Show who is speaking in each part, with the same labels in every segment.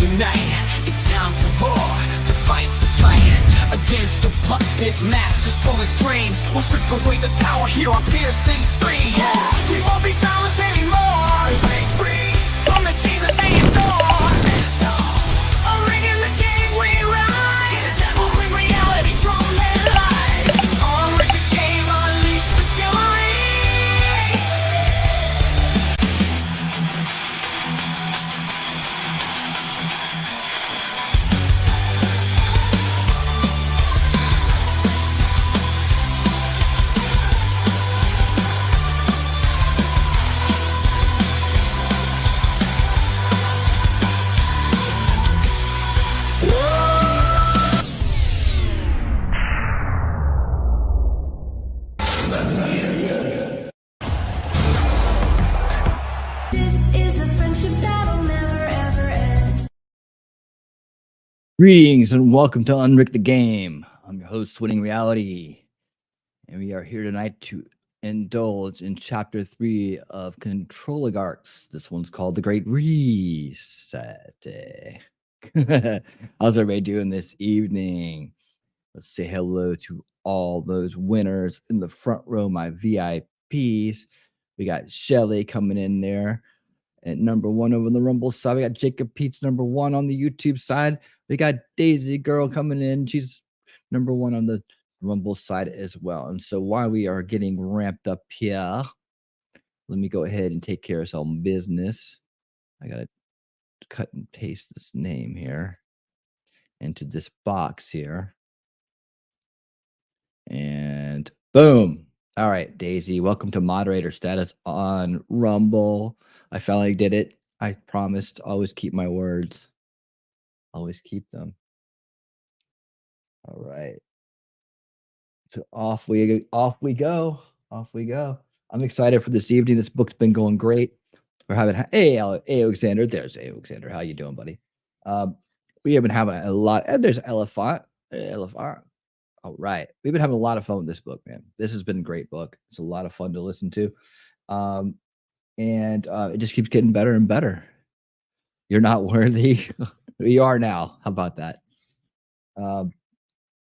Speaker 1: tonight. It's time to war, to fight the fight against the puppet masters pulling strings. We'll strip away the power, hear our piercing screams. We won't be silenced anymore. We break free from the chains that they adore. Unrig in the game we rise. We'll bring reality from their lies. Unrig the game, unleash the fury.
Speaker 2: Greetings and welcome to Unrig the Game. I'm your host, Winning Reality, and we are here tonight to indulge in Chapter 3 of Controligarchs. This one's called The Great Reset. How's everybody doing this evening? Let's say hello to all those winners in the front row, my VIPs. We got Shelly coming in there at number 1 over on the Rumble side. We got Jacob Pete's number 1 on the YouTube side. We got Daisy Girl coming in. She's number 1 on the Rumble side as well. And so while we are getting ramped up here, let me go ahead and take care of some business. I got to cut and paste this name here into this box here. And boom. All right, Daisy, welcome to moderator status on Rumble. I finally did it. I promised always keep my words. Always keep them. All right. So off we go. Off we go. I'm excited for this evening. This book's been going great. We're having Alexander. There's Alexander. How you doing, buddy? We have been having a lot. And there's Elephant. All right. We've been having a lot of fun with this book, man. This has been a great book. It's a lot of fun to listen to. And it just keeps getting better and better. You're not worthy. You are now. How about that?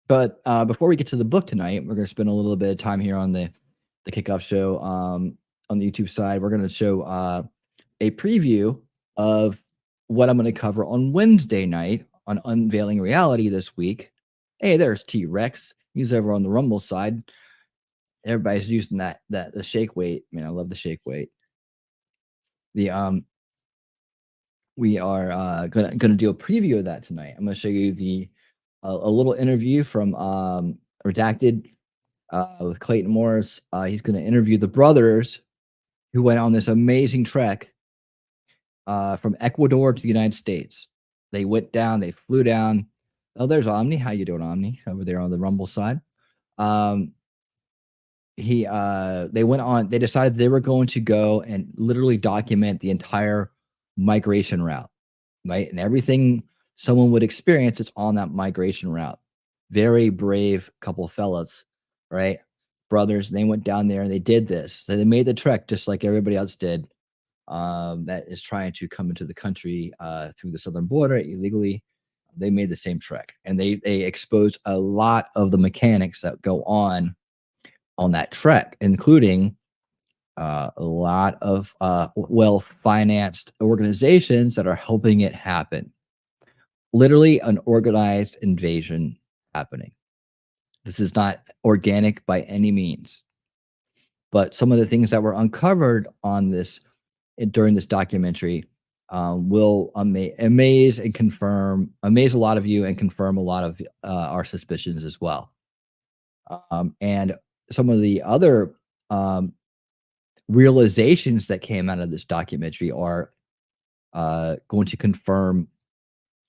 Speaker 2: But before we get to the book tonight, we're going to spend a little bit of time here on the kickoff show on the YouTube side. We're going to show a preview of what I'm going to cover on Wednesday night on Unveiling Reality this week. Hey, there's T-Rex. He's over on the Rumble side. Everybody's using the shake weight. Man, I love the shake weight. We are gonna do a preview of that tonight. I'm gonna show you a little interview from Redacted with Clayton Morris. He's gonna interview the brothers who went on this amazing trek from Ecuador to the United States. They went down. They flew down. Oh, there's Omni. How you doing, Omni? Over there on the Rumble side. They went on. They decided they were going to go and literally document the entire migration route, right? And everything someone would experience, it's on that migration route. Very brave couple of fellas, right? Brothers. And they went down there and they did this. They made the trek just like everybody else did. That is trying to come into the country through the southern border illegally. They made the same trek, and they exposed a lot of the mechanics that go on that trek, including a lot of well-financed organizations that are helping it happen. Literally an organized invasion happening. This is not organic by any means. But some of the things that were uncovered on this during this documentary will amaze a lot of you and confirm a lot of our suspicions as well. And some of the other realizations that came out of this documentary are going to confirm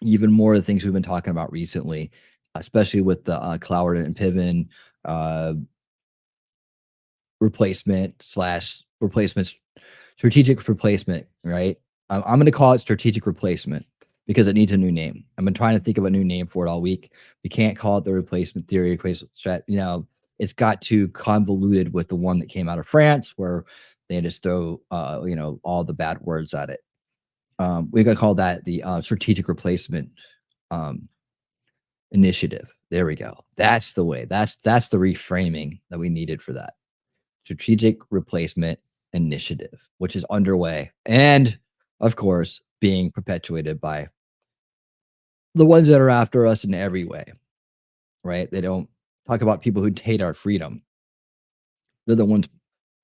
Speaker 2: even more of the things we've been talking about recently, especially with the Cloward and Piven strategic replacement, right? I'm going to call it strategic replacement because it needs a new name. I've been trying to think of a new name for it all week. We can't call it the replacement theory, replacement strat. You know, it's got too convoluted with the one that came out of France, where they just throw, all the bad words at it. we got call that the strategic replacement initiative. There we go. That's the way. That's the reframing that we needed for that strategic replacement initiative, which is underway and, of course, being perpetuated by the ones that are after us in every way. Right? They don't talk about people who hate our freedom. They're the ones.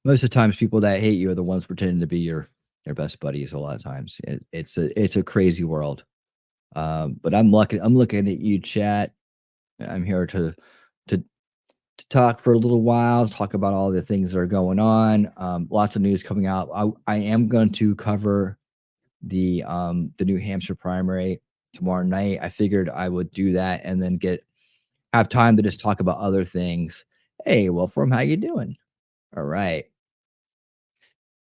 Speaker 2: Most of the times, people that hate you are the ones pretending to be your best buddies. A lot of times, it's a crazy world. But I'm looking at you, chat. I'm here to talk for a little while, talk about all the things that are going on. Lots of news coming out. I am going to cover the New Hampshire primary tomorrow night. I figured I would do that and then have time to just talk about other things. Hey, Wolfram, how you doing? All right.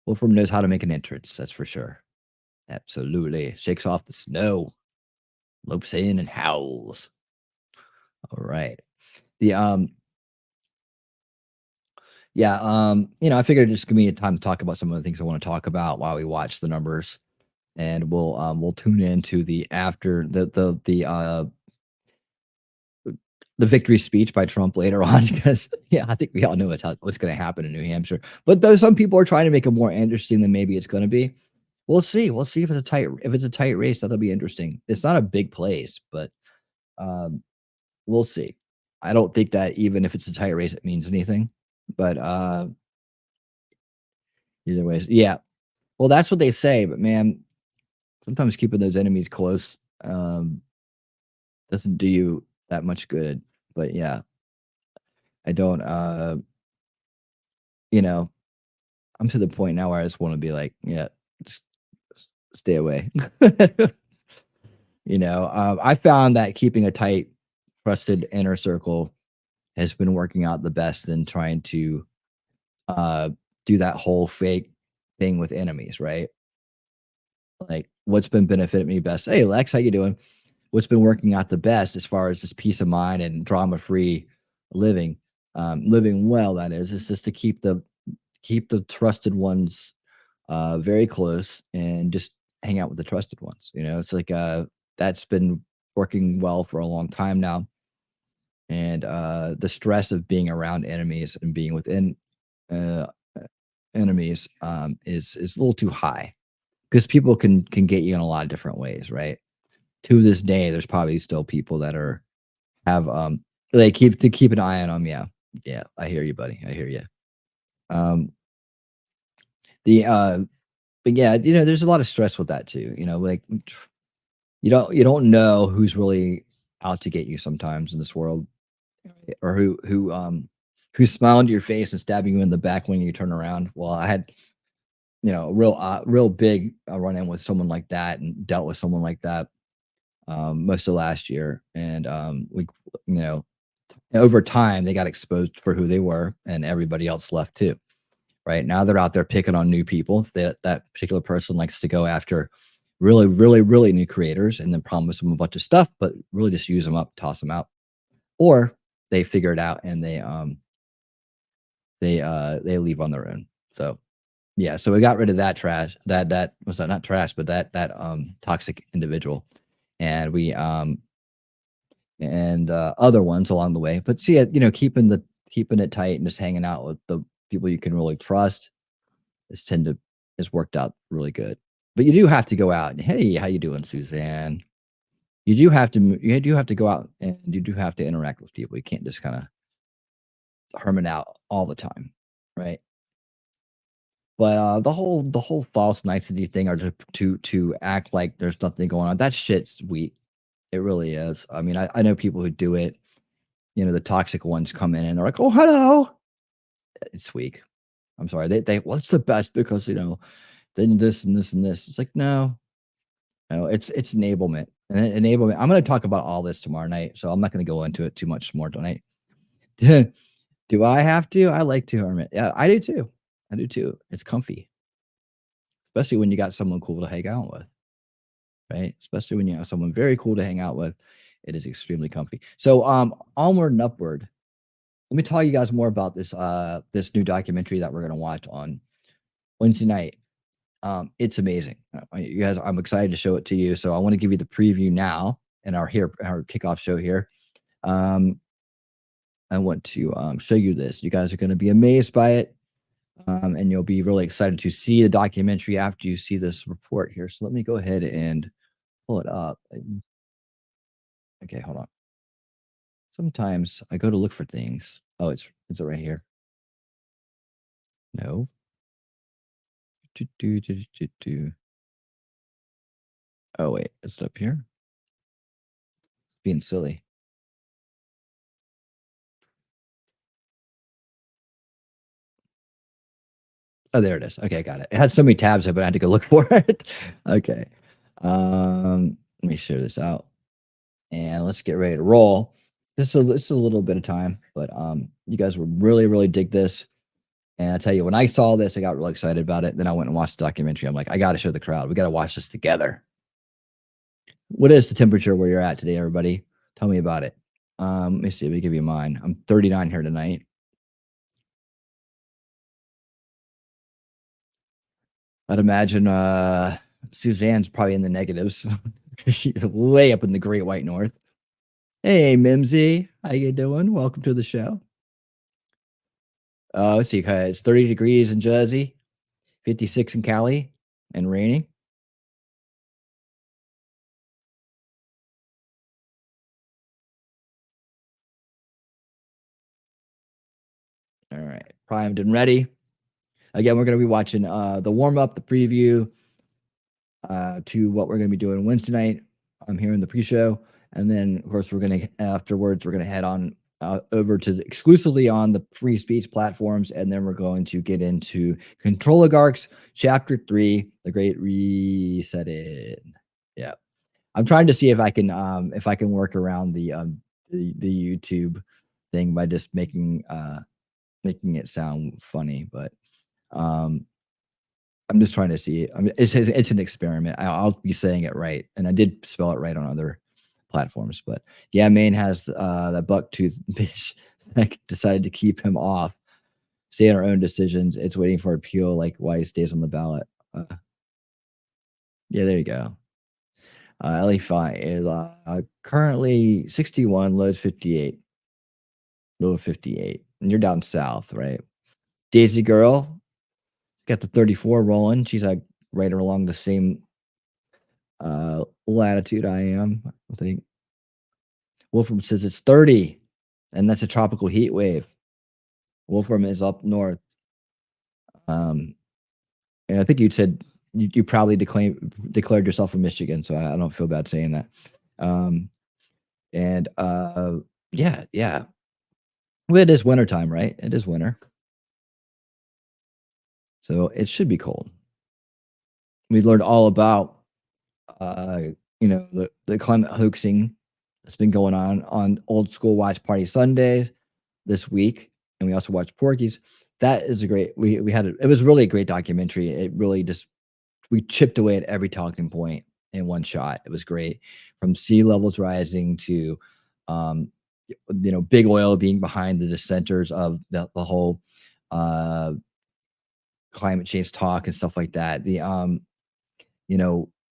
Speaker 2: Wolfram knows how to make an entrance, that's for sure. Absolutely. Shakes off the snow, lopes in and howls. All right. I figured it's gonna be a time to talk about some of the things I want to talk about while we watch the numbers, and we'll tune into the after the victory speech by Trump later on because I think we all know what's going to happen in New Hampshire. But though some people are trying to make it more interesting than maybe it's going to be, we'll see. We'll see if it's a tight race. That'll be interesting. It's not a big place, but we'll see. I don't think that even if it's a tight race, it means anything. But either way, yeah. Well, that's what they say. But man, sometimes keeping those enemies close doesn't do you that much good. But yeah, I don't. I'm to the point now where I just want to be like, yeah, just stay away. I found that keeping a tight, trusted inner circle has been working out the best than trying to do that whole fake thing with enemies, right? Like, what's been benefiting me best? Hey, Lex, how you doing? What's been working out the best as far as this peace of mind and drama-free living, living well, that is just to keep the trusted ones very close and just hang out with the trusted ones. It's like that's been working well for a long time now. And the stress of being around enemies and being within enemies is a little too high because people can get you in a lot of different ways, right? To this day, there's probably still people that have they keep an eye on them. Yeah, I hear you, buddy. I hear you. But yeah, there's a lot of stress with that too. Like you don't know who's really out to get you sometimes in this world, or who's smiling to your face and stabbing you in the back when you turn around. Well, I had real big run in with someone like that and dealt with someone like that most of last year, and we over time they got exposed for who they were, and everybody else left too. Right now they're out there picking on new people. That particular person likes to go after really, really, really new creators and then promise them a bunch of stuff, but really just use them up, toss them out, or they figure it out and they leave on their own. So yeah, so we got rid of that trash. That was not trash, but that toxic individual, and we and other ones along the way. But see, keeping it tight and just hanging out with the people you can really trust has worked out really good. But you do have to go out and, hey, how you doing, Suzanne? You do have to go out and you do have to interact with people. You can't just kind of hermit out all the time, right? But the whole false nicety thing, or to act like there's nothing going on, that shit's weak. It really is. I mean, I know people who do it. The toxic ones come in and they're like, "Oh, hello." It's weak. I'm sorry. They what's the best because then this and this and this. It's like no, it's enablement. And enablement. I'm going to talk about all this tomorrow night, so I'm not going to go into it too much more tonight. Do I have to? I like to hermit. Yeah, I do too. I do too. It's comfy, especially when you got someone cool to hang out with, right? Especially when you have someone very cool to hang out with. It is extremely comfy. So onward and upward. Let me tell you guys more about this new documentary that we're going to watch on Wednesday night. It's amazing. You guys, I'm excited to show it to you. So I want to give you the preview now in our kickoff show here. I want to show you this. You guys are going to be amazed by it. And you'll be really excited to see the documentary after you see this report here. So let me go ahead and pull it up. Okay, hold on. Sometimes I go to look for things. Oh, it's right here. No. Oh wait, is it up here? Being silly. Oh, there it is. Okay, I got it. It had so many tabs open, I had to go look for it. Okay. Let me share this out. And let's get ready to roll. This is a little bit of time, but you guys will really, really dig this. And I tell you, when I saw this, I got really excited about it. Then I went and watched the documentary. I'm like, I got to show the crowd. We got to watch this together. What is the temperature where you're at today, everybody? Tell me about it. Let me see. Let me give you mine. I'm 39 here tonight. I'd imagine Suzanne's probably in the negatives. She's way up in the Great White North. Hey, Mimsy, how you doing? Welcome to the show. Let's see, it's 30 degrees in Jersey, 56 in Cali, and raining. All right, primed and ready. Again, we're going to be watching the warm-up, the preview to what we're going to be doing Wednesday night. I'm here in the pre-show. And then, of course, afterwards, we're going to head on over to exclusively on the free speech platforms. And then we're going to get into Controligarchs, Chapter 3, The Great Reeeeset. Yeah. I'm trying to see if I can work around the YouTube thing by just making it sound funny, but I'm just trying to see. I mean, it's an experiment. I'll be saying it right, and I did spell it right on other platforms. But yeah, Maine has that bucktooth bitch that decided to keep him off. Stay on our own decisions. It's waiting for appeal, like why he stays on the ballot. Yeah, there you go. LE5 is currently 61, low 58. Low 58. And you're down south, right? Daisy Girl got the 34 rolling. She's like right along the same latitude I am, I think. Wolfram says it's 30, and that's a tropical heat wave. Wolfram is up north. And I think you said you probably declared yourself from Michigan, so I don't feel bad saying that. Yeah. Well, it is wintertime, right? It is winter. So it should be cold. We learned all about the climate hoaxing that's been going on Old School Watch Party Sundays this week, and we also watched Porky's. That is a great. It was really a great documentary. It really we chipped away at every talking point in one shot. It was great, from sea levels rising to big oil being behind the dissenters of the whole climate change talk and stuff like that.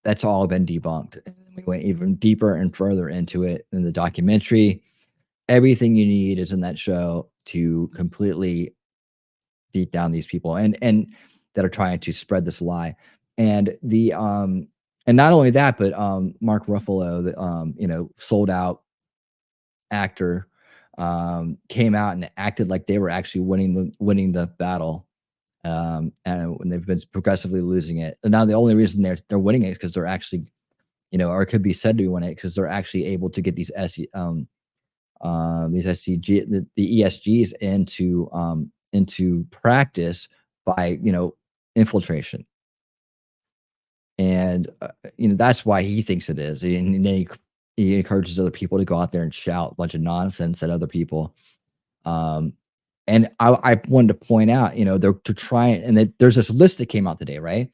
Speaker 2: That's all been debunked. And we went even deeper and further into it in the documentary. Everything you need is in that show to completely beat down these people and that are trying to spread this lie. And and not only that, but Mark Ruffalo, the sold out actor, came out and acted like they were actually winning the battle. And when they've been progressively losing it. And now the only reason they're winning it is because they're actually, or it could be said to be winning it because they're actually able to get these SCG, the ESGs into practice by infiltration. And that's why he thinks it is. And then he encourages other people to go out there and shout a bunch of nonsense at other people. And I wanted to point out, they're to try and there's this list that came out today, right?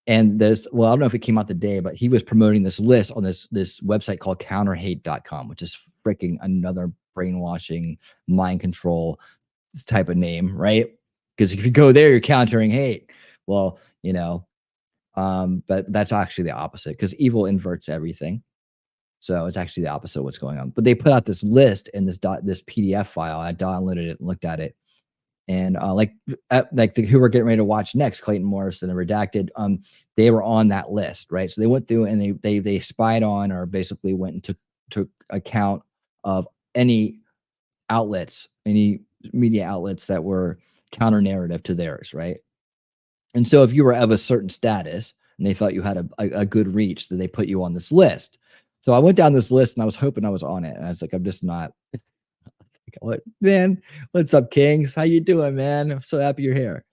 Speaker 2: And I don't know if it came out today, but he was promoting this list on this website called counterhate.com, which is freaking another brainwashing, mind control type of name, right? Because if you go there, you're countering hate. Well, But that's actually the opposite because evil inverts everything. So it's actually the opposite of what's going on. But they put out this list in this PDF file. I downloaded it and looked at it. And who we're getting ready to watch next, Clayton Morris and the Redacted, they were on that list, right? So they went through and they spied on, or basically went and took account of any outlets, any media outlets that were counter narrative to theirs, right? And so if you were of a certain status and they felt you had a good reach, that they put you on this list. So I went down this list and I was hoping I was on it. And I was like, I'm just not. What, man? What's up, Kings? How you doing, man? I'm so happy you're here.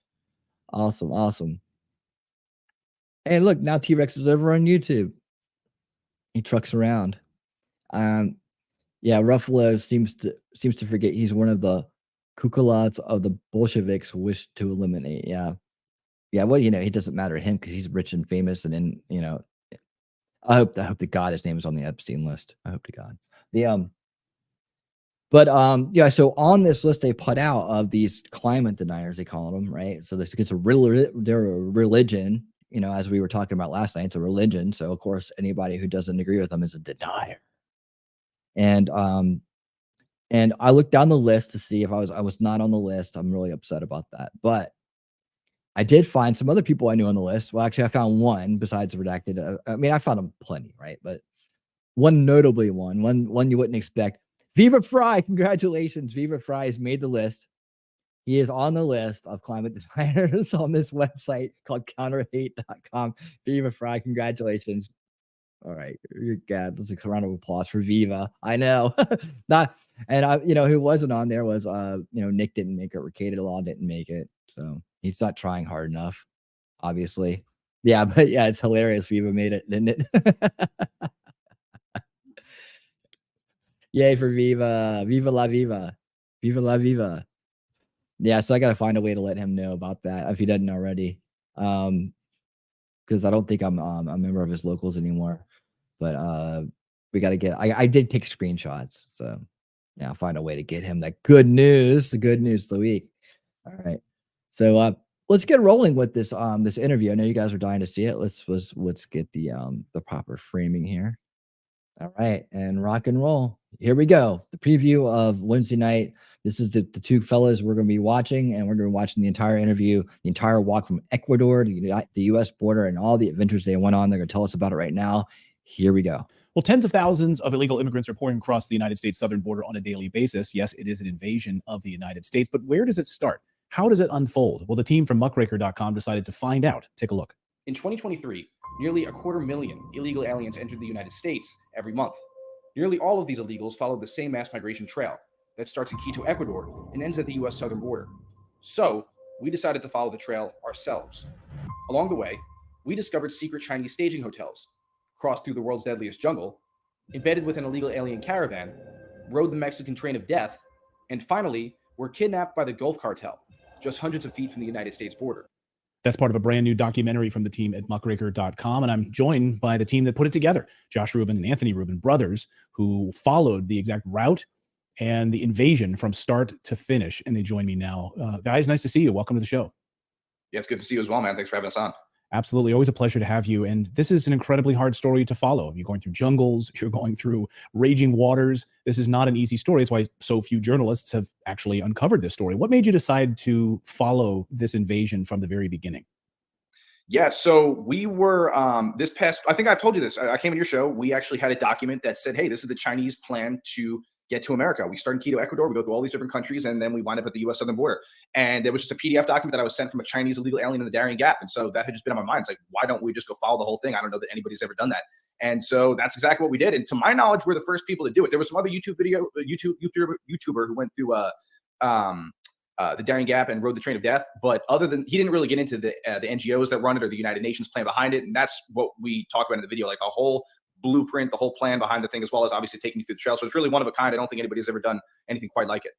Speaker 2: Awesome, awesome. And look, now T-Rex is over on YouTube. He trucks around. Yeah, Ruffalo seems to forget he's one of the kukulats of the Bolsheviks wish to eliminate. Yeah. Well, it doesn't matter to him because he's rich and famous, and then I hope to God his name is on the Epstein list. I hope to God. Yeah, so on this list they put out of these climate deniers, they call them, right? So they're a religion, as we were talking about last night, it's a religion. So of course anybody who doesn't agree with them is a denier. And I looked down the list to see if I was not on the list. I'm really upset about that. But I did find some other people I knew on the list. Well, actually I found one besides Redacted. I mean, I found them plenty, right? But one notably one you wouldn't expect. Viva Fry, congratulations. Viva Fry has made the list. He is on the list of climate designers on this website called counterhate.com. Viva Fry, congratulations. All right. God, that's a round of applause for Viva. I know. Who wasn't on there was Nick didn't make it, Recated Law didn't make it. So he's not trying hard enough, obviously. Yeah, but yeah, it's hilarious. Viva made it, didn't it? Yay for Viva. Viva la Viva. Viva la Viva. Yeah, so I got to find a way to let him know about that if he doesn't already. Because I don't think I'm a member of his locals anymore. But we got to get, I did take screenshots. So yeah, I'll find a way to get him that good news, the good news of the week. All right. So let's get rolling with this this interview. I know you guys are dying to see it. Let's get the proper framing here. All right, and rock and roll. Here we go. The preview of Wednesday night. This is the two fellas we're going to be watching, and we're going to be watching the entire interview, the entire walk from Ecuador to the U.S. border, and all the adventures they went on. They're going to tell us about it right now. Here we go.
Speaker 3: Well, tens of thousands of illegal immigrants are pouring across the United States southern border on a daily basis. Yes, it is an invasion of the United States, but where does it start? How does it unfold? Well, the team from muckraker.com decided to find out. Take a look.
Speaker 4: In 2023, nearly 250,000 illegal aliens entered the United States every month. Nearly all of these illegals followed the same mass migration trail that starts in Quito, Ecuador, and ends at the U.S. southern border. So, we decided to follow the trail ourselves. Along the way, we discovered secret Chinese staging hotels, crossed through the world's deadliest jungle, embedded with an illegal alien caravan, rode the Mexican train of death, and finally, were kidnapped by the Gulf Cartel, just hundreds of feet from the United States border.
Speaker 3: That's part of a brand new documentary from the team at muckraker.com. And I'm joined by the team that put it together, Josh Rubin and Anthony Rubin, brothers, who followed the exact route and the invasion from start to finish. And they join me now. Guys, nice to see you. Welcome to the show.
Speaker 4: Yeah, it's good to see you as well, man. Thanks for having us on.
Speaker 3: Absolutely. Always a pleasure to have you. And this is an incredibly hard story to follow. You're going through jungles. You're going through raging waters. This is not an easy story. It's why so few journalists have actually uncovered this story. What made you decide to follow this invasion from the very beginning?
Speaker 4: Yeah, so we were I think I've told you this. I came on your show. We actually had a document that said, hey, this is the Chinese plan to get to America. We start in Quito, Ecuador. We go through all these different countries, and then we wind up at the U.S. southern border. And there was just a PDF document that I was sent from a Chinese illegal alien in the Darien Gap. And so that had just been on my mind. It's like, why don't we just go follow the whole thing? I don't know that anybody's ever done that. And so that's exactly what we did. And to my knowledge, we're the first people to do it. There was some other YouTuber who went through the Darien Gap and rode the train of death. But other than, he didn't really get into the NGOs that run it or the United Nations plan behind it. And that's what we talk about in the video, like the whole blueprint, the whole plan behind the thing, as well as obviously taking you through the trail. So it's really one of a kind. I don't think anybody's ever done anything quite like it.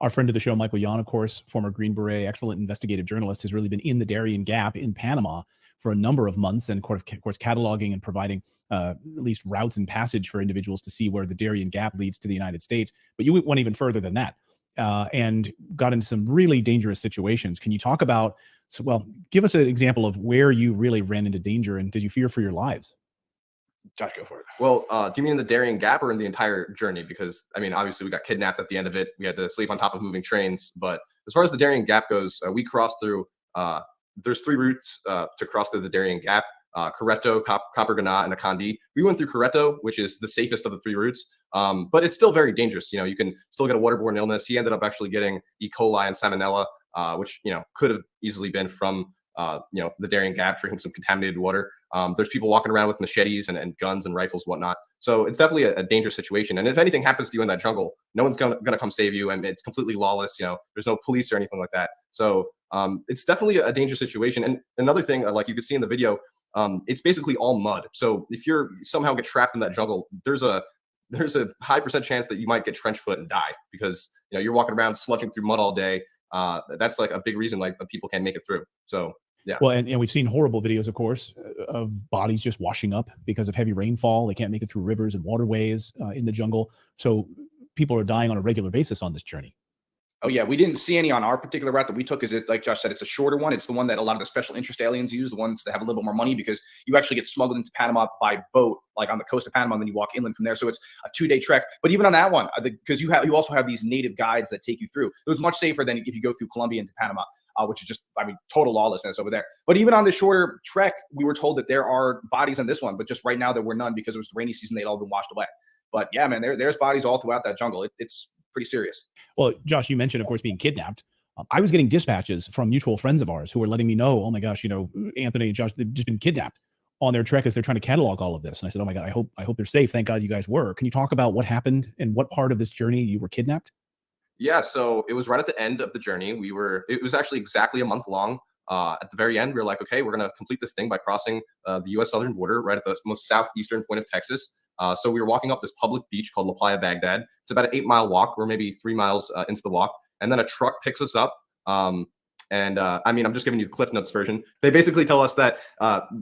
Speaker 3: Our friend of the show, Michael Yon, of course, former Green Beret, excellent investigative journalist, has really been in the Darien Gap in Panama for a number of months, and of course cataloging and providing at least routes and passage for individuals to see where the Darien Gap leads to the United States. But you went even further than that. and got into some really dangerous situations. Can you talk about, give us an example of where you really ran into danger and did you fear for your lives?
Speaker 4: Josh, go for it.
Speaker 5: Well, do you mean in the Darien Gap or in the entire journey? Because I mean, obviously we got kidnapped at the end of it. We had to sleep on top of moving trains. But as far as the Darien Gap goes, we crossed through, there's 3 routes to cross through the Darien Gap. Corretto, Coppergana, and Akandi. We went through Corretto, which is the safest of the 3 routes, but it's still very dangerous. You know, you can still get a waterborne illness. He ended up actually getting E. coli and salmonella, which, you know, could have easily been from, you know, the Darien Gap, drinking some contaminated water. There's people walking around with machetes and guns and rifles, whatnot. So it's definitely a dangerous situation. And if anything happens to you in that jungle, no one's going to come save you. And it's completely lawless. You know, there's no police or anything like that. So it's definitely a dangerous situation. And another thing, like you could see in the video, it's basically all mud. So if you're somehow get trapped in that jungle, there's a high % chance that you might get trench foot and die because, you know, you're walking around sludging through mud all day. That's like a big reason like people can't make it through. So yeah.
Speaker 3: Well, and we've seen horrible videos, of course, of bodies just washing up because of heavy rainfall. They can't make it through rivers and waterways in the jungle. So people are dying on a regular basis on this journey.
Speaker 4: Oh yeah, we didn't see any on our particular route that we took. Is it, like Josh said, it's a shorter one. It's the one that a lot of the special interest aliens use, the ones that have a little bit more money, because you actually get smuggled into Panama by boat, like on the coast of Panama, and then you walk inland from there. So it's a 2-day trek. But even on that one, because you also have these native guides that take you through. It was much safer than if you go through Colombia into Panama, which is just, I mean, total lawlessness over there. But even on the shorter trek, we were told that there are bodies on this one, but just right now there were none because it was the rainy season. They'd all been washed away. But yeah, man, there's bodies all throughout that jungle. It's pretty serious.
Speaker 3: Well, Josh, you mentioned, of course, being kidnapped. I was getting dispatches from mutual friends of ours who were letting me know, oh my gosh, you know, Anthony and Josh, they've just been kidnapped on their trek as they're trying to catalog all of this. And I said, oh my God, I hope they're safe. Thank God you guys were. Can you talk about what happened and what part of this journey you were kidnapped?
Speaker 5: Yeah, so it was right at the end of the journey. It was actually exactly a month long. At the very end, we were like, okay, we're going to complete this thing by crossing the U.S. southern border right at the most southeastern point of Texas. So we were walking up this public beach called La Playa Baghdad. It's about an 8-mile walk. We're maybe 3 miles into the walk. And then a truck picks us up. I mean, I'm just giving you the Cliff Notes version. They basically tell us that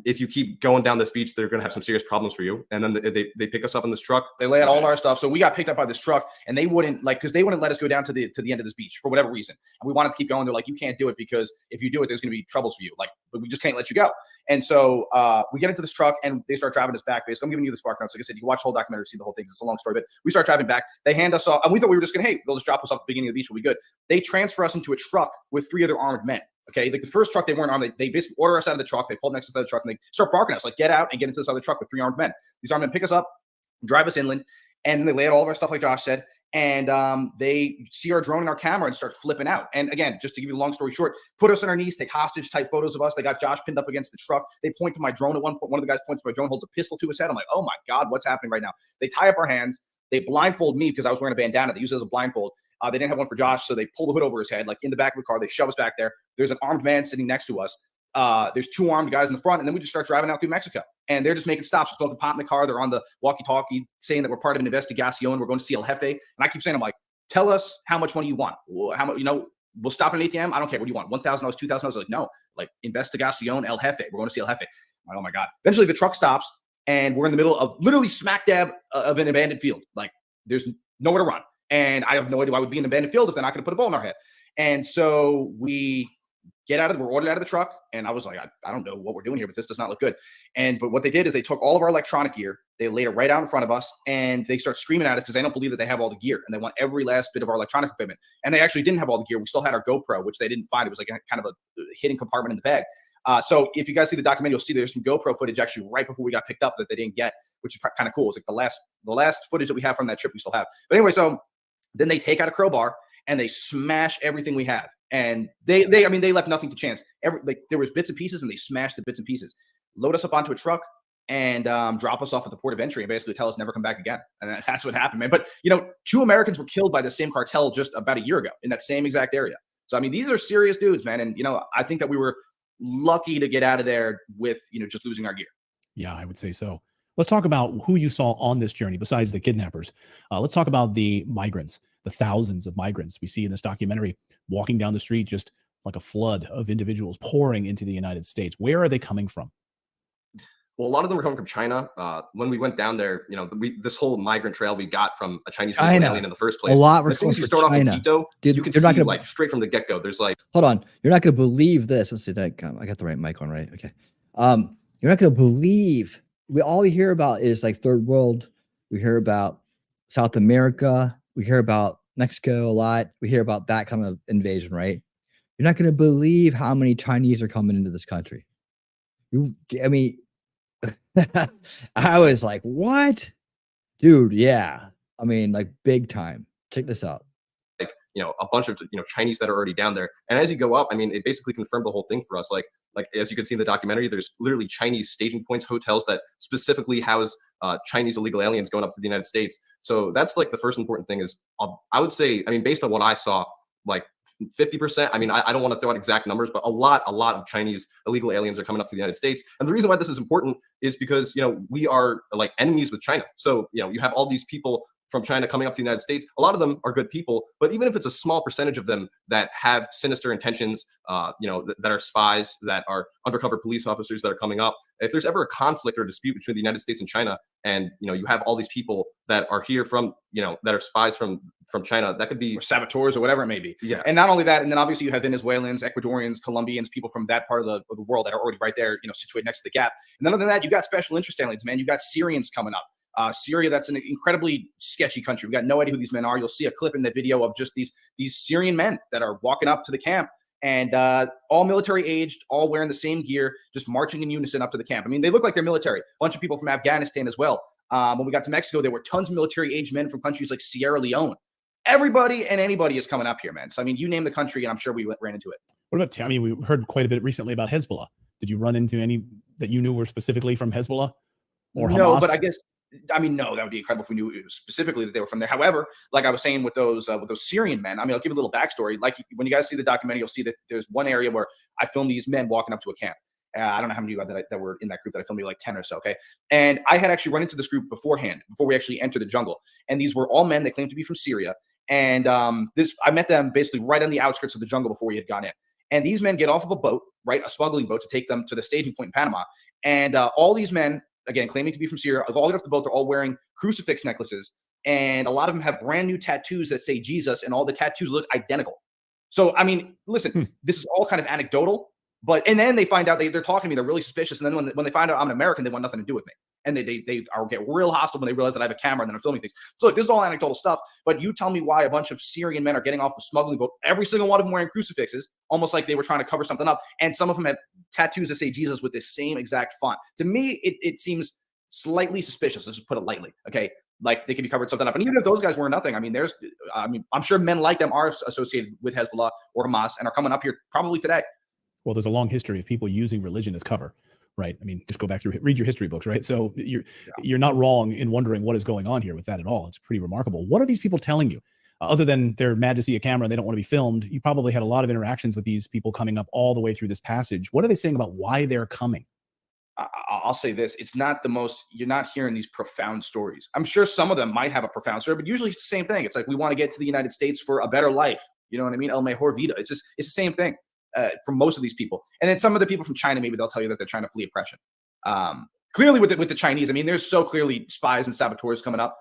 Speaker 5: if you keep going down this beach, they're going to have some serious problems for you. And then they pick us up in this truck.
Speaker 4: They lay out all our stuff. So we got picked up by this truck, and they wouldn't because they wouldn't let us go down to the end of this beach for whatever reason. And we wanted to keep going. They're like, you can't do it because if you do it, there's going to be troubles for you. Like, but we just can't let you go. And so we get into this truck, and they start driving us back. Basically, I'm giving you the spark notes. Like I said, you can watch the whole documentary, see the whole thing. It's a long story, but we start driving back. They hand us off, and we thought we were just going to, hey, they'll just drop us off at the beginning of the beach. We'll be good. They transfer us into a truck with 3 other armed men. Okay, like the first truck they weren't armed. They basically order us out of the truck. They pull next to the truck and they start barking at us like, get out and get into this other truck with 3 armed men. These armed men pick us up, drive us inland, and then they lay out all of our stuff like Josh said. And they see our drone and our camera and start flipping out. And again, just to give you the long story short, put us on our knees, take hostage type photos of us. They got Josh pinned up against the truck. They point to my drone at one point. One of the guys points to my drone, holds a pistol to his head. I'm like, oh my God, what's happening right now? They tie up our hands. They blindfold me because I was wearing a bandana. They use it as a blindfold. They didn't have one for Josh, so they pull the hood over his head, like in the back of the car. They shove us back there. There's an armed man sitting next to us. There's 2 armed guys in the front, and then we just start driving out through Mexico. And they're just making stops, smoking pot in the car. They're on the walkie-talkie saying that we're part of an investigación. We're going to see El Jefe. And I keep saying, I'm like, tell us how much money you want. How much, we'll stop at an ATM. I don't care. What do you want? $1,000, $2,000? Like, no, like investigación El Jefe. We're going to see El Jefe. I'm like, oh my God. Eventually the truck stops, and we're in the middle of literally smack dab of an abandoned field. Like, there's nowhere to run. And I have no idea why I would be in an abandoned field if they're not going to put a bullet in our head. And so we're ordered out of the truck. And I was like, I don't know what we're doing here, but this does not look good. But what they did is they took all of our electronic gear, they laid it right out in front of us, and they start screaming at us because they don't believe that they have all the gear. And they want every last bit of our electronic equipment. And they actually didn't have all the gear. We still had our GoPro, which they didn't find. It was like kind of a hidden compartment in the bag. So if you guys see the documentary, you'll see there's some GoPro footage actually right before we got picked up that they didn't get, which is kind of cool. It's like the last footage that we have from that trip we still have. But anyway, so then they take out a crowbar and they smash everything we have. And they left nothing to chance. There was bits and pieces, and they smashed the bits and pieces, load us up onto a truck, and drop us off at the port of entry and basically tell us never come back again. And that's what happened, man. But 2 Americans were killed by the same cartel just about a year ago in that same exact area. So I mean, these are serious dudes, man. And I think that we were lucky to get out of there with just losing our gear.
Speaker 3: Yeah, I would say so. Let's talk about who you saw on this journey besides the kidnappers. Let's talk about the migrants, the thousands of migrants we see in this documentary walking down the street just like a flood of individuals pouring into the United States. Where are they coming from?
Speaker 5: Well, a lot of them were coming from China. When we went down there, you know, this whole migrant trail we got from a Chinese illegal
Speaker 2: China.
Speaker 5: alien in the first
Speaker 2: A
Speaker 5: place.
Speaker 2: lot were
Speaker 5: As soon as
Speaker 2: coming
Speaker 5: you
Speaker 2: from
Speaker 5: start off in
Speaker 2: China.
Speaker 5: Quito,
Speaker 2: Dude,
Speaker 5: you can
Speaker 2: you're not
Speaker 5: see
Speaker 2: gonna-
Speaker 5: like straight from the get-go. There's like,
Speaker 2: hold on, you're not going to believe this. Let's see that I got the right mic on, right? Okay. You're not going to believe all we hear about is like third world. We hear about South America. We hear about Mexico a lot. We hear about that kind of invasion, right? You're not going to believe how many Chinese are coming into this country. I mean, I was like, what? Dude, yeah. I mean, like big time. Check this out.
Speaker 5: like, you know, a bunch of, you know, Chinese that are already down there. And as you go up, I mean, it basically confirmed the whole thing for us. Like as you can see in the documentary, there's literally Chinese staging points, hotels that specifically house Chinese illegal aliens going up to the United States. So that's like the first important thing is, I would say, I mean, based on what I saw, like 50%. I mean, I don't want to throw out exact numbers, but a lot of Chinese illegal aliens are coming up to the United States. And the reason why this is important is because, you know, we are like enemies with China. So, you know, you have all these people from China coming up to the United States. A lot of them are good people, but even if it's a small percentage of them that have sinister intentions, you know, that are spies, that are undercover police officers that are coming up, if there's ever a conflict or dispute between the United States and China, and, you know, you have all these people that are here from, you know, that are spies from China, that could be,
Speaker 4: or saboteurs or whatever it may be.
Speaker 5: yeah.
Speaker 4: And not only that, and then obviously you have Venezuelans, Ecuadorians, Colombians, people from that part of the world that are already right there, you know, situated next to the gap. And then other than that, you got special interest aliens, man. You got Syrians coming up. Syria, that's an incredibly sketchy country. We got no idea who these men are. You'll see a clip in the video of just these Syrian men that are walking up to the camp, and all military aged, all wearing the same gear, just marching in unison up to the camp. I mean, they look like they're military. A bunch of people from Afghanistan as well. When we got to Mexico, there were tons of military aged men from countries like Sierra Leone. Everybody and anybody is coming up here, man. So, I mean, you name the country, and I'm sure we ran into it.
Speaker 3: What about, I mean, we heard quite a bit recently about Hezbollah. Did you run into any that you knew were specifically from Hezbollah or Hamas?
Speaker 4: No, but I mean, no, that would be incredible if we knew specifically that they were from there. However, like I was saying with those Syrian men, I mean, I'll give you a little backstory. Like when you guys see the documentary, you'll see that there's one area where I filmed these men walking up to a camp. I don't know how many of you that were in that group that I filmed, like 10 or so. Okay. And I had actually run into this group beforehand, before we actually entered the jungle. And these were all men that claimed to be from Syria. And I met them basically right on the outskirts of the jungle before we had gone in. And these men get off of a boat, right, a smuggling boat, to take them to the staging point in Panama. And all these men, again, claiming to be from Syria, all get off the boat. They're all wearing crucifix necklaces. And a lot of them have brand new tattoos that say Jesus, and all the tattoos look identical. So, I mean, listen, this is all kind of anecdotal. And then they find out they're talking to me. They're really suspicious. And then when they find out I'm an American, they want nothing to do with me. And they get real hostile when they realize that I have a camera and then I'm filming things. So look, this is all anecdotal stuff. But you tell me why a bunch of Syrian men are getting off a smuggling boat, every single one of them wearing crucifixes, almost like they were trying to cover something up. And some of them have tattoos that say Jesus with this same exact font. To me, it seems slightly suspicious. Let's just put it lightly. Okay. Like they could be covered something up. And even if those guys were nothing, I mean, I'm sure men like them are associated with Hezbollah or Hamas and are coming up here probably today.
Speaker 3: Well, there's a long history of people using religion as cover, right? I mean, just go back through, read your history books, right? So you're not wrong in wondering what is going on here with that at all. It's pretty remarkable. What are these people telling you? Other than they're mad to see a camera and they don't want to be filmed, you probably had a lot of interactions with these people coming up all the way through this passage. What are they saying about why they're coming?
Speaker 4: I'll say this. It's not the most, you're not hearing these profound stories. I'm sure some of them might have a profound story, but usually it's the same thing. It's like, we want to get to the United States for a better life. You know what I mean? El mejor vida. It's the same thing. For most of these people. And then some of the people from China, maybe they'll tell you that they're trying to flee oppression. Clearly with the Chinese, I mean, there's so clearly spies and saboteurs coming up.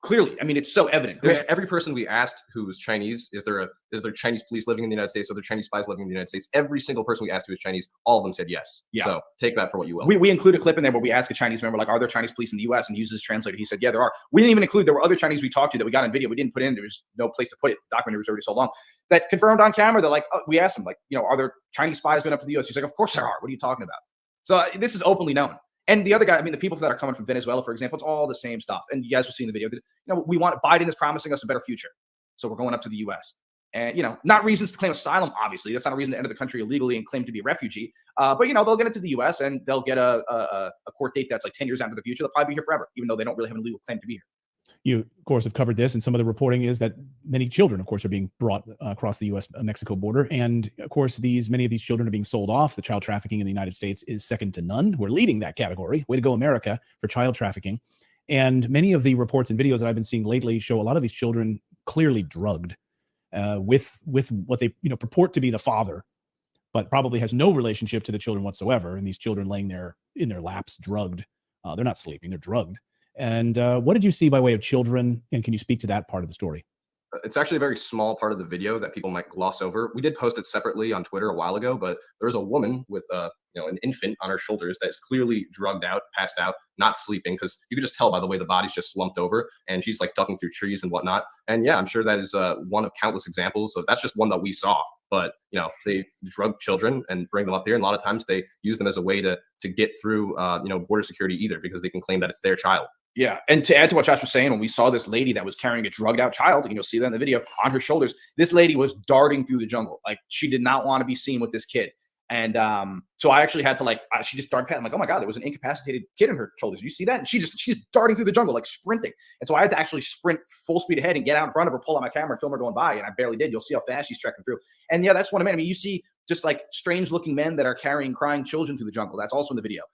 Speaker 4: Clearly, I mean, it's so evident.
Speaker 5: Every person we asked who was Chinese, is there Chinese police living in the United States? Are there Chinese spies living in the United States? Every single person we asked who was Chinese, all of them said yes.
Speaker 4: Yeah.
Speaker 5: So take that for what you will.
Speaker 4: We include a clip in there where we ask a Chinese member, like, are there Chinese police in the U.S.? And he uses his translator. He said, yeah, there are. We didn't even include, there were other Chinese we talked to that we got in video. We didn't put in. There was no place to put it. The documentary was already so long. That confirmed on camera. They're like, we asked him, like, you know, are there Chinese spies going up to the U.S.? He's like, of course there are. What are you talking about? So this is openly known. And the other guy, I mean, the people that are coming from Venezuela, for example, it's all the same stuff. And you guys will see in the video that, you know, Biden is promising us a better future. So we're going up to the U.S. And, you know, not reasons to claim asylum, obviously. That's not a reason to enter the country illegally and claim to be a refugee. But, you know, they'll get into the U.S. and they'll get a court date that's like 10 years out into the future. They'll probably be here forever, even though they don't really have a legal claim to be here.
Speaker 3: You, of course, have covered this, and some of the reporting is that many children, of course, are being brought across the U.S.-Mexico border. And, of course, many of these children are being sold off. The child trafficking in the United States is second to none. We're leading that category. Way to go, America, for child trafficking. And many of the reports and videos that I've been seeing lately show a lot of these children clearly drugged with what they purport to be the father but probably has no relationship to the children whatsoever. And these children laying there in their laps, drugged. They're not sleeping, they're drugged. And what did you see by way of children? And can you speak to that part of the story?
Speaker 5: It's actually a very small part of the video that people might gloss over. We did post it separately on Twitter a while ago, but there was a woman with an infant on her shoulders that's clearly drugged out, passed out, not sleeping, because you could just tell by the way the body's just slumped over, and she's like ducking through trees and whatnot. And yeah, I'm sure that is one of countless examples of that's just one that we saw. But they drug children and bring them up here, and a lot of times they use them as a way to get through border security either, because they can claim that it's their child.
Speaker 4: Yeah. And to add to what Josh was saying, when we saw this lady that was carrying a drugged out child, and you'll see that in the video, on her shoulders, this lady was darting through the jungle. Like, she did not want to be seen with this kid. And so I actually had to she just started patting. I'm like, oh my God, there was an incapacitated kid on her shoulders. You see that? And she's darting through the jungle, like sprinting. And so I had to actually sprint full speed ahead and get out in front of her, pull out my camera and film her going by. And I barely did. You'll see how fast she's trekking through. And yeah, that's one of them. I mean, you see just like strange looking men that are carrying crying children through the jungle. That's also in the video.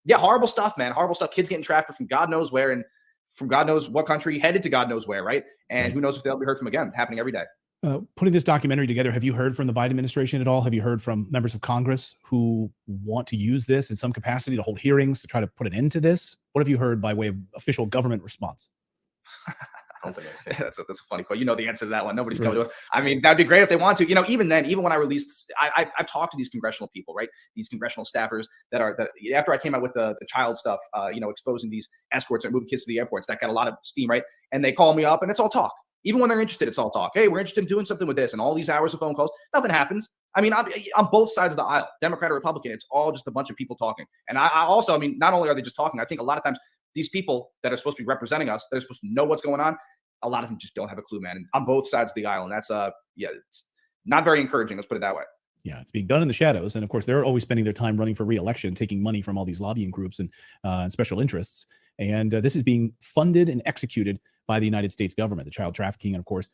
Speaker 4: Yeah, horrible stuff, man. Horrible stuff. Kids getting trafficked from God knows where and from God knows what country, headed to God knows where, right? And who knows if they'll be heard from again, happening every day.
Speaker 3: Putting this documentary together, have you heard from the Biden administration at all? Have you heard from members of Congress who want to use this in some capacity to hold hearings to try to put an end to this? What have you heard by way of official government response?
Speaker 5: I don't think I
Speaker 4: that's a funny question. You know the answer to that one. Nobody's coming to us. I mean, that'd be great if they want to. Even then, even when I released, I've talked to these congressional people, right? These congressional staffers that after I came out with the child stuff, exposing these escorts and moving kids to the airports, that got a lot of steam, right? And they call me up, and it's all talk. Even when they're interested, it's all talk. Hey, we're interested in doing something with this, and all these hours of phone calls, nothing happens. I mean, on both sides of the aisle, Democrat or Republican, it's all just a bunch of people talking. And I also, not only are they just talking, I think a lot of times these people that are supposed to be representing us, they're supposed to know what's going on. A lot of them just don't have a clue, man. And on both sides of the aisle, and that's it's not very encouraging. Let's put it that way.
Speaker 3: Yeah, it's being done in the shadows, and of course, they're always spending their time running for re-election, taking money from all these lobbying groups and special interests. And this is being funded and executed by the United States government, the child trafficking, and of course,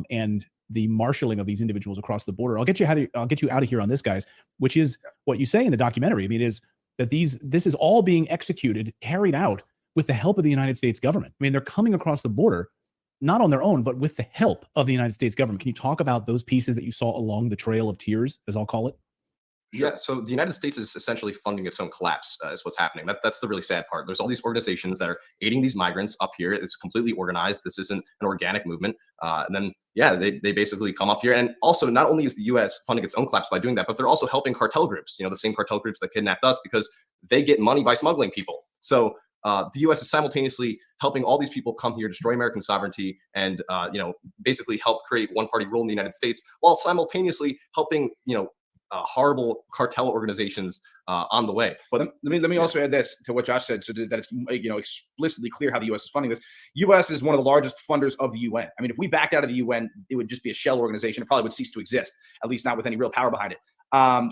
Speaker 3: and the marshaling of these individuals across the border. I'll get you out of here on this, guys, which is what you say in the documentary. I mean, it is that this is all being executed, carried out with the help of the United States government. I mean, they're coming across the border, not on their own, but with the help of the United States government. Can you talk about those pieces that you saw along the trail of tears, as I'll call it?
Speaker 5: Yeah, so the United States is essentially funding its own collapse, is what's happening. That's the really sad part. There's all these organizations that are aiding these migrants up here. It's completely organized. This isn't an organic movement. And then, they basically come up here. And also, not only is the U.S. funding its own collapse by doing that, but they're also helping cartel groups, the same cartel groups that kidnapped us, because they get money by smuggling people. So the U.S. is simultaneously helping all these people come here, destroy American sovereignty, and basically help create one-party rule in the United States, while simultaneously helping horrible cartel organizations on the way.
Speaker 4: But let me also add this to what Josh said, so that it's explicitly clear how the U.S. is funding this. U.S. is one of the largest funders of the UN. I mean, if we backed out of the UN, it would just be a shell organization. It probably would cease to exist, at least not with any real power behind it.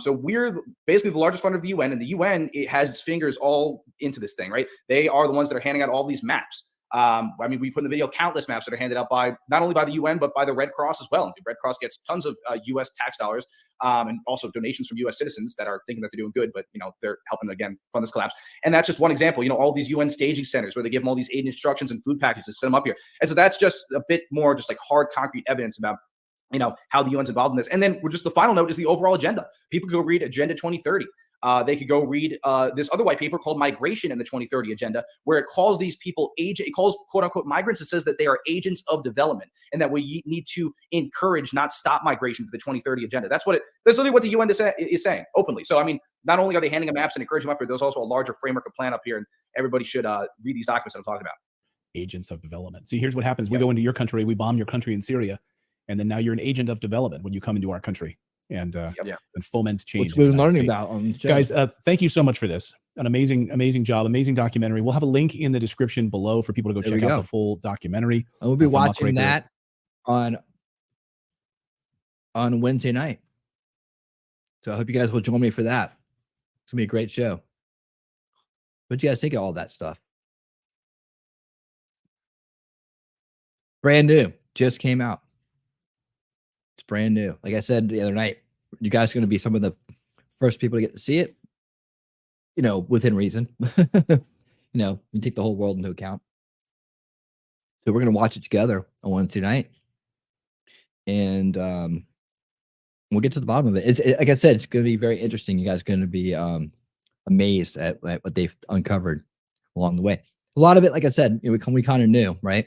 Speaker 4: So we're basically the largest funder of the UN, and the UN, it has its fingers all into this thing, right? They are the ones that are handing out all these maps. We put in the video countless maps that are handed out by not only by the UN, but by the Red Cross as well. And the Red Cross gets tons of U.S. tax dollars and also donations from U.S. citizens that are thinking that they're doing good, but they're helping again fund this collapse. And that's just one example. All these UN staging centers where they give them all these aid instructions and food packages to send them up here. And so that's just a bit more just like hard, concrete evidence about how the UN's involved in this. And then we're just the final note is the overall agenda. People go read Agenda 2030. They could go read this other white paper called Migration in the 2030 Agenda, where it calls these people it calls quote unquote migrants. It says that they are agents of development and that we need to encourage, not stop migration for the 2030 Agenda. That's literally what the UN is saying openly. So, not only are they handing them maps and encouraging them up here, there's also a larger framework of plan up here, and everybody should read these documents that I'm talking about.
Speaker 3: Agents of development. See, here's what happens. We go into your country, we bomb your country in Syria, and then now you're an agent of development when you come into our country and foment change.
Speaker 2: Which we're learning about on the show.
Speaker 3: Guys, thank you so much for this. An amazing job, amazing documentary. We'll have a link in the description below for people to go check out the full documentary.
Speaker 2: And we'll be watching that on Wednesday night. So I hope you guys will join me for that. It's gonna be a great show. What do you guys think of all that stuff? Brand new, just came out. It's brand new. Like I said the other night, you guys are going to be some of the first people to get to see it, within reason. You take the whole world into account. So we're going to watch it together on Wednesday night. And we'll get to the bottom of it. Like I said, it's going to be very interesting. You guys are going to be amazed at what they've uncovered along the way. A lot of it, like I said, we kind of knew, right?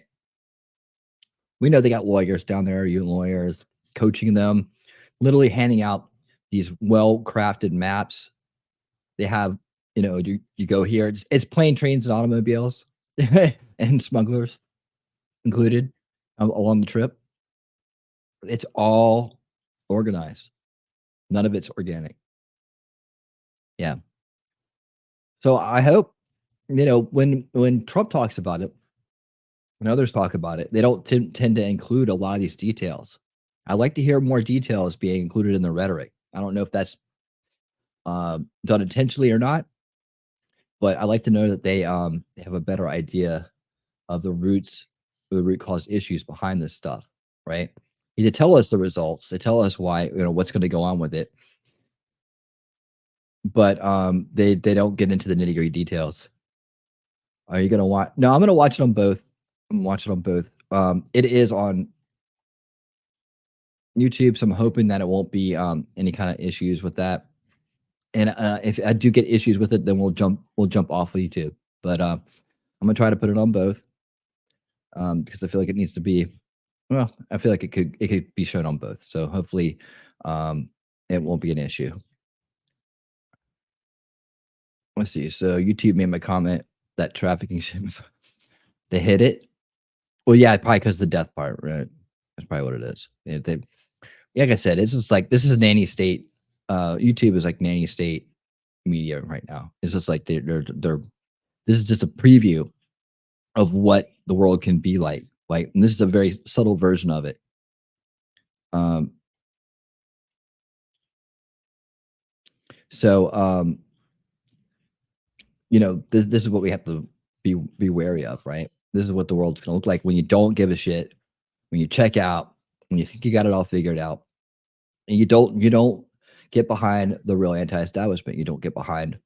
Speaker 2: We know they got lawyers down there, you lawyers, coaching them, literally handing out these well-crafted maps. They have, you go here. It's plane, trains, and automobiles, and smugglers included along the trip. It's all organized. None of it's organic. Yeah. So I hope, when Trump talks about it, when others talk about it, they don't tend to include a lot of these details. I'd like to hear more details being included in the rhetoric. I don't know if that's done intentionally or not, but I like to know that they have a better idea of the root cause issues behind this stuff, right? They tell us the results. They tell us why, what's going to go on with it, but they don't get into the nitty gritty details. Are you gonna watch? No, I'm gonna watch it on both. I'm watching on both. It is on YouTube, so I'm hoping that it won't be any kind of issues with that. And if I do get issues with it, then we'll jump off of YouTube. But I'm gonna try to put it on both because I feel like it needs to be. Well, I feel like it could be shown on both. So hopefully, it won't be an issue. Let's see. So YouTube made my comment that trafficking they hit it. Well, yeah, probably because the death part, right? That's probably what it is. Like I said, it's just like this is a nanny state. YouTube is like nanny state media right now. It's just like they're this is just a preview of what the world can be like. And this is a very subtle version of it. So this is what we have to be wary of, right? This is what the world's going to look like when you don't give a shit, when you check out, when you think you got it all figured out, and you don't get behind the real anti-establishment. You don't get behind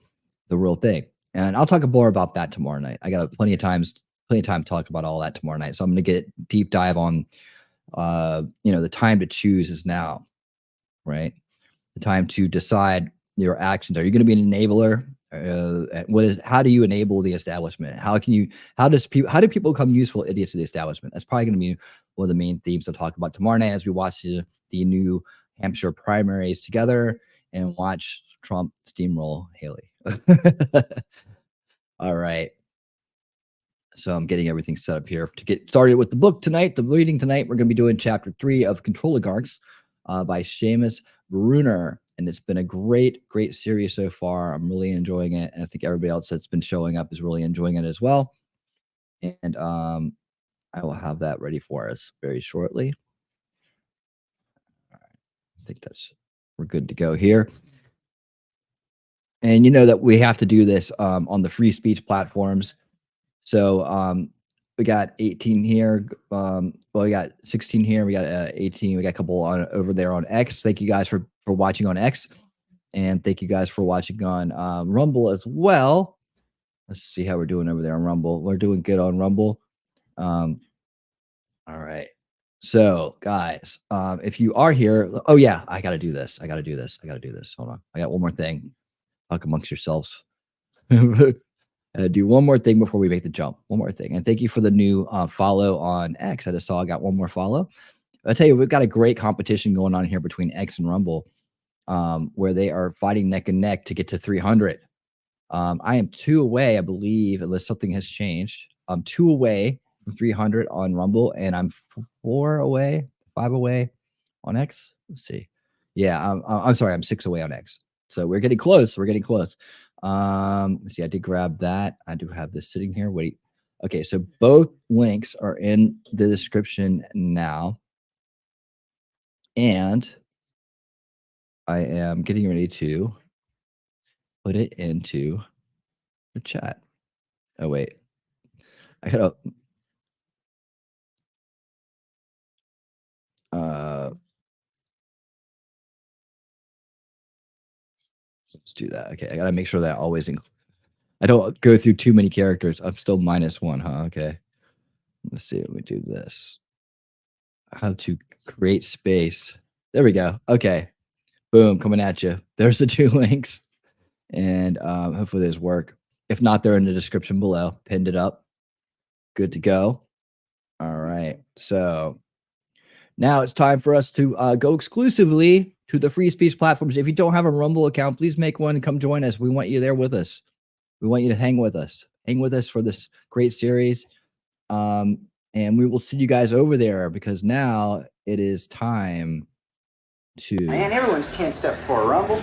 Speaker 2: the real thing. And I'll talk more about that tomorrow night. I got plenty of time to talk about all that tomorrow night. So I'm going to get deep dive on, the time to choose is now, right? The time to decide your actions. Are you going to be an enabler? How do you enable the establishment? How do people become useful idiots to the establishment? That's probably going to be one of the main themes I'll talk about tomorrow night as we watch the New Hampshire primaries together and watch Trump steamroll Haley. All right. So I'm getting everything set up here to get started with the book tonight. The reading tonight, we're going to be doing chapter 3 of Controligarchs by Seamus Bruner. And it's been a great series so far. I'm really enjoying it. And I think everybody else that's been showing up is really enjoying it as well. And I will have that ready for us very shortly. All right. I think we're good to go here. And you know that we have to do this on the free speech platforms. So we got 18 here. We got 16 here. We got 18. We got a couple over there on X. Thank you guys for watching on X, and thank you guys for watching on Rumble as well. Let's see how we're doing over there on Rumble. We're doing good on Rumble. All right. So guys, if you are here, oh yeah, I got to do this. Hold on. I got one more thing. Talk amongst yourselves. Do one more thing before we make the jump. One more thing. And thank you for the new follow on X. I just saw I got one more follow. I'll tell you, we've got a great competition going on here between X and Rumble, where they are fighting neck and neck to get to 300. I am 2 away, I believe, unless something has changed. I'm 2 away from 300 on Rumble, and I'm 5 away on X. Let's see. Yeah, I'm sorry, I'm 6 away on X. So we're getting close. Let's see, I did grab that. I do have this sitting here. Wait. Okay, so both links are in the description now. And I am getting ready to put it into the chat. Oh, wait. I gotta let's do that. Okay, I gotta make sure that I always I don't go through too many characters. I'm still -1, huh? Okay. Let's see. Let me do this. How to create space. There we go. Okay. Boom, coming at you. There's the 2 links. And hopefully those work. If not, they're in the description below. Pinned it up. Good to go. All right. So now it's time for us to go exclusively to the free speech platforms. If you don't have a Rumble account, please make one and come join us. We want you there with us. We want you to hang with us. Hang with us for this great series. And we will see you guys over there because now it is time to...
Speaker 6: Man, everyone's tensed up for a Rumble.